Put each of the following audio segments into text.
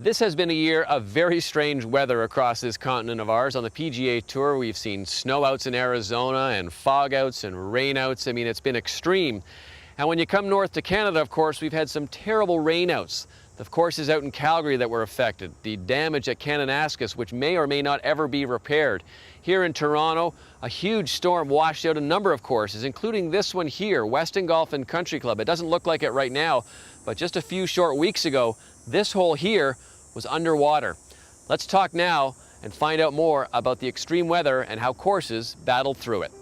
This has been a year of very strange weather across this continent of ours. On the PGA Tour, we've seen snowouts in Arizona and fogouts and rainouts. I mean, it's been extreme. And when you come north to Canada, of course, we've had some terrible rainouts. The courses out in Calgary that were affected, the damage at Kananaskis, which may or may not ever be repaired. Here in Toronto, a huge storm washed out a number of courses, including this one here, Weston Golf and Country Club. It doesn't look like it right now, but just a few short weeks ago, this hole here was underwater. Let's talk now and find out more about the extreme weather and how courses battled through it.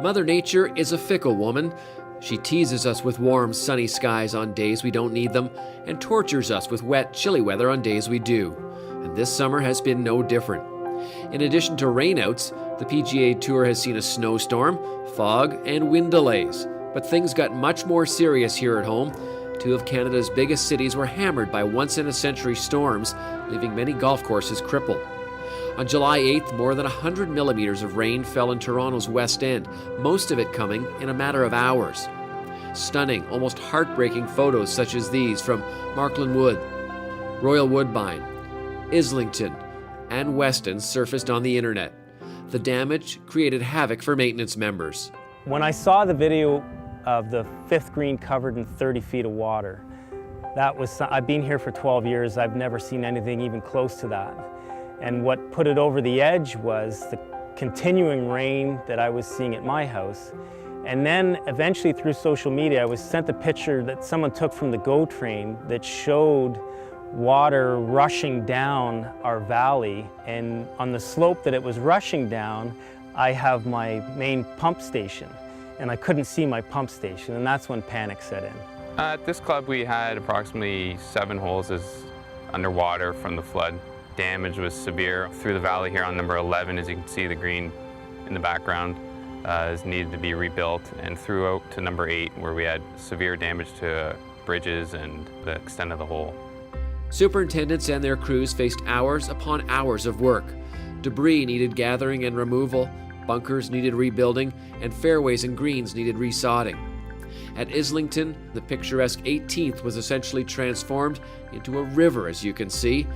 Mother Nature is a fickle woman. She teases us with warm, sunny skies on days we don't need them and tortures us with wet, chilly weather on days we do. And this summer has been no different. In addition to rainouts, the PGA Tour has seen a snowstorm, fog, and wind delays. But things got much more serious here at home. Two of Canada's biggest cities were hammered by once-in-a-century storms, leaving many golf courses crippled. On July 8th, more than 100 millimeters of rain fell in Toronto's West End, most of it coming in a matter of hours. Stunning, almost heartbreaking photos such as these from Markland Wood, Royal Woodbine, Islington, and Weston surfaced on the internet. The damage created havoc for maintenance members. When I saw the video of the fifth green covered in 30 feet of water, I've been here for 12 years, I've never seen anything even close to that. And what put it over the edge was the continuing rain that I was seeing at my house. And then eventually through social media, I was sent a picture that someone took from the GO train that showed water rushing down our valley. And on the slope that it was rushing down, I have my main pump station. And I couldn't see my pump station, and that's when panic set in. At this club, we had approximately 7 holes underwater from the flood. Damage was severe through the valley here on number 11. As you can see, the green in the background is needed to be rebuilt, and throughout to number 8, where we had severe damage to bridges and the extent of the hole. Superintendents and their crews faced hours upon hours of work. Debris needed gathering and removal, bunkers needed rebuilding, and fairways and greens needed resodding. At Islington, the picturesque 18th was essentially transformed into a river, as you can see.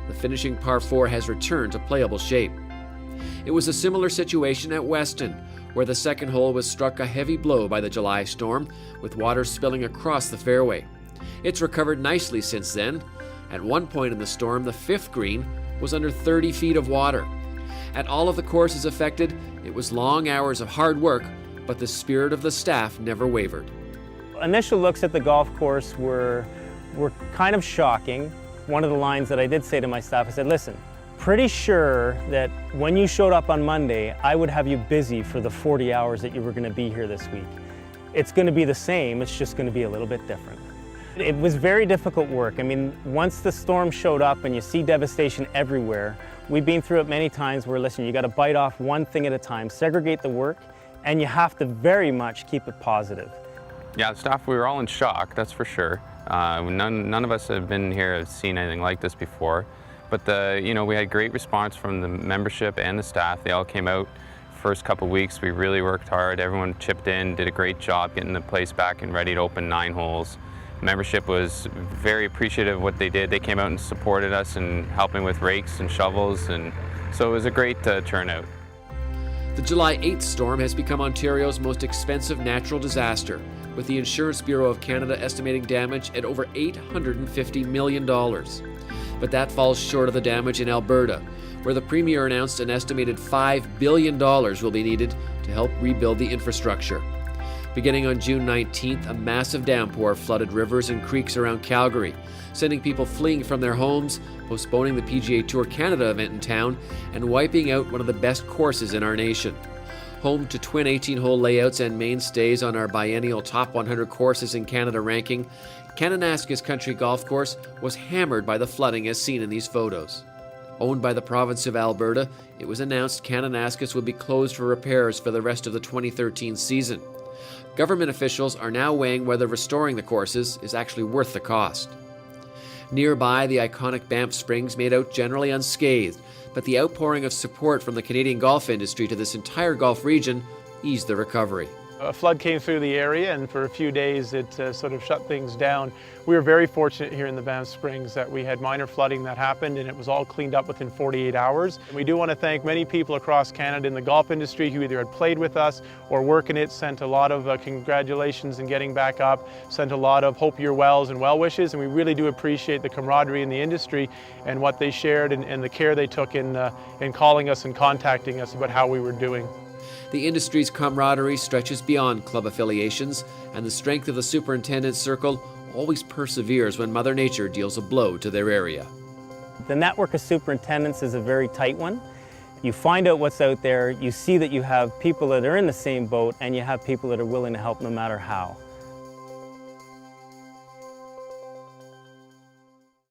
The finishing par 4 has returned to playable shape. It was a similar situation at Weston, where the second hole was struck a heavy blow by the July storm, with water spilling across the fairway. It's recovered nicely since then. At one point in the storm, the fifth green was under 30 feet of water. At all of the courses affected, it was long hours of hard work, but the spirit of the staff never wavered. Initial looks at the golf course were kind of shocking. One of the lines that I did say to my staff, I said, listen, pretty sure that when you showed up on Monday, I would have you busy for the 40 hours that you were going to be here this week. It's going to be the same, it's just going to be a little bit different. It was very difficult work. I mean, once the storm showed up and you see devastation everywhere, we've been through it many times where, listen, you got to bite off one thing at a time, segregate the work, and you have to very much keep it positive. Yeah, the staff, we were all in shock, that's for sure. None of us have been here, have seen anything like this before. But we had great response from the membership and the staff. They all came out. First couple of weeks, we really worked hard. Everyone chipped in, did a great job getting the place back and ready to open 9 holes. Membership was very appreciative of what they did. They came out and supported us in helping with rakes and shovels, and so it was a great turnout. The July 8th storm has become Ontario's most expensive natural disaster, with the Insurance Bureau of Canada estimating damage at over $850 million. But that falls short of the damage in Alberta, where the Premier announced an estimated $5 billion will be needed to help rebuild the infrastructure. Beginning on June 19th, a massive downpour flooded rivers and creeks around Calgary, sending people fleeing from their homes, postponing the PGA Tour Canada event in town, and wiping out one of the best courses in our nation. Home to twin 18-hole layouts and mainstays on our biennial top 100 courses in Canada ranking, Kananaskis Country Golf Course was hammered by the flooding as seen in these photos. Owned by the province of Alberta, it was announced Kananaskis would be closed for repairs for the rest of the 2013 season. Government officials are now weighing whether restoring the courses is actually worth the cost. Nearby, the iconic Banff Springs made out generally unscathed, but the outpouring of support from the Canadian golf industry to this entire golf region eased the recovery. A flood came through the area, and for a few days it sort of shut things down. We were very fortunate here in the Banff Springs that we had minor flooding that happened, and it was all cleaned up within 48 hours. And we do want to thank many people across Canada in the golf industry who either had played with us or work in it, sent a lot of congratulations in getting back up, sent a lot of hope you're wells and well wishes, and we really do appreciate the camaraderie in the industry and what they shared and the care they took in calling us and contacting us about how we were doing. The industry's camaraderie stretches beyond club affiliations, and the strength of the superintendent's circle always perseveres when Mother Nature deals a blow to their area. The network of superintendents is a very tight one. You find out what's out there, you see that you have people that are in the same boat, and you have people that are willing to help no matter how.